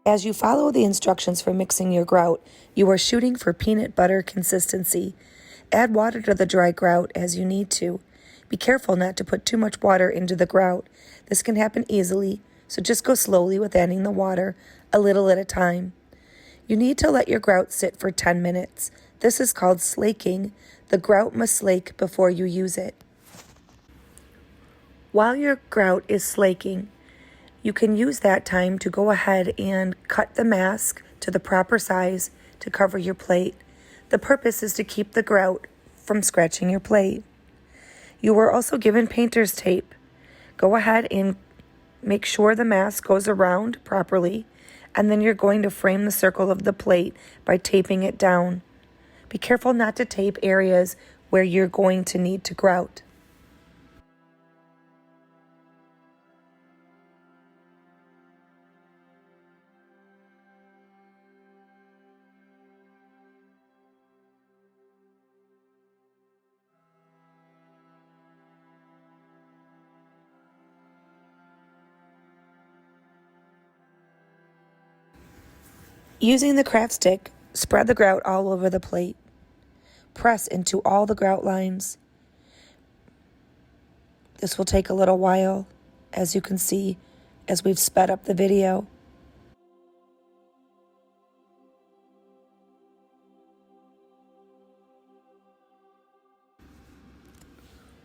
As you follow the instructions for mixing your grout, you are shooting for peanut butter consistency. Add water to the dry grout as you need to. Be careful not to put too much water into the grout. This can happen easily, so just go slowly with adding the water, a little at a time. You need to let your grout sit for 10 minutes. This is called slaking. The grout must slake before you use it. While your grout is slaking, you can use that time to go ahead and cut the mask to the proper size to cover your plate. The purpose is to keep the grout from scratching your plate. You were also given painter's tape. Go ahead and make sure the mask goes around properly, and then you're going to frame the circle of the plate by taping it down. Be careful not to tape areas where you're going to need to grout. Using the craft stick, spread the grout all over the plate. Press into all the grout lines. This will take a little while, as you can see, as we've sped up the video.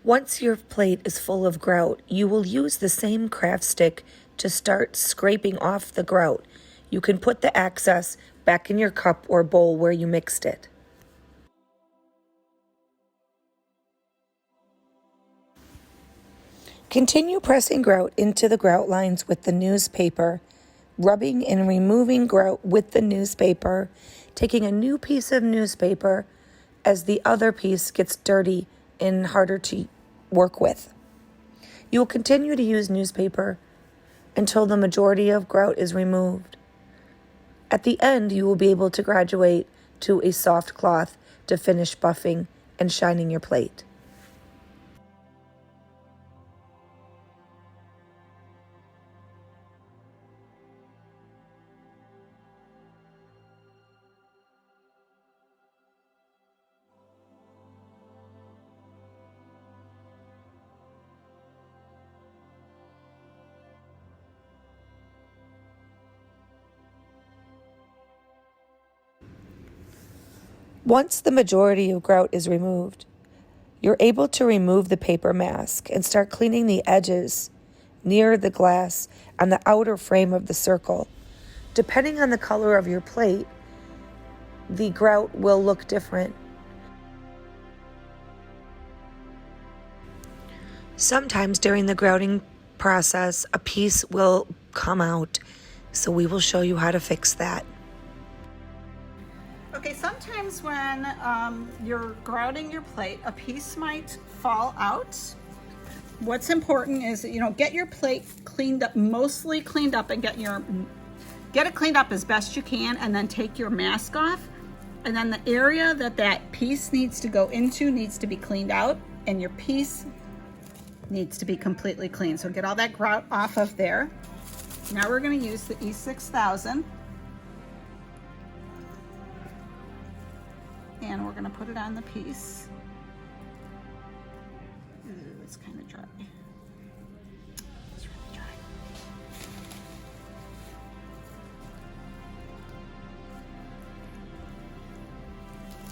Once your plate is full of grout, you will use the same craft stick to start scraping off the grout. You can put the excess back in your cup or bowl where you mixed it. Continue pressing grout into the grout lines with the newspaper, rubbing and removing grout with the newspaper, taking a new piece of newspaper as the other piece gets dirty and harder to work with. You will continue to use newspaper until the majority of grout is removed. At the end, you will be able to graduate to a soft cloth to finish buffing and shining your plate. Once the majority of grout is removed, you're able to remove the paper mask and start cleaning the edges near the glass and the outer frame of the circle. Depending on the color of your plate, the grout will look different. Sometimes during the grouting process, a piece will come out, so we will show you how to fix that. Okay, sometimes when you're grouting your plate, a piece might fall out. What's important is that, get your plate cleaned up, mostly cleaned up, and get it cleaned up as best you can, and then take your mask off. And then the area that piece needs to go into needs to be cleaned out, and your piece needs to be completely clean. So get all that grout off of there. Now we're going to use the E6000. And we're going to put it on the piece. Ooh, it's kind of dry. It's really dry.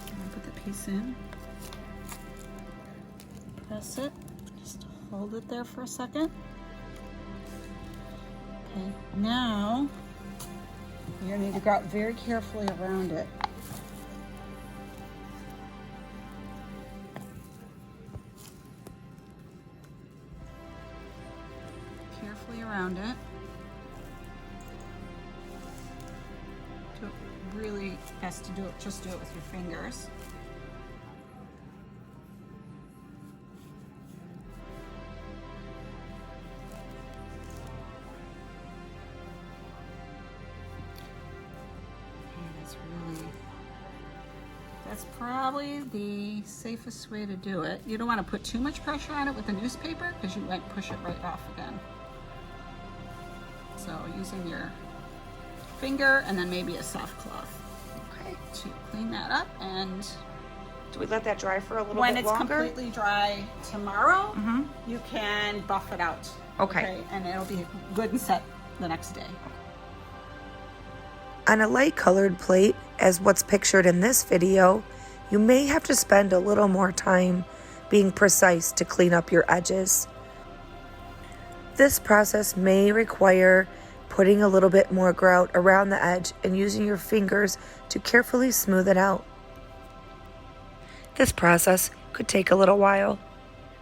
I'm going to put the piece in. Press it. Just hold it there for a second. Okay, now you're going to need to grout very carefully around it. Carefully around it. Do it really best to do it, just do it with your fingers. That's probably the safest way to do it. You don't want to put too much pressure on it with the newspaper because you might push it right off again. So using your finger and then maybe a soft cloth Okay. to clean that up. And Do we let that dry for a little when bit it's longer? completely dry tomorrow, you can buff it out. Okay. And it'll be good and set the next day. On a light colored plate, as what's pictured in this video, you may have to spend a little more time being precise to clean up your edges. This process may require putting a little bit more grout around the edge and using your fingers to carefully smooth it out. This process could take a little while.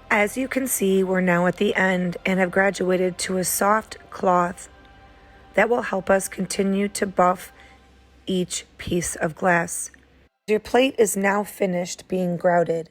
As you can see, we're now at the end and have graduated to a soft cloth that will help us continue to buff each piece of glass. Your plate is now finished being grouted.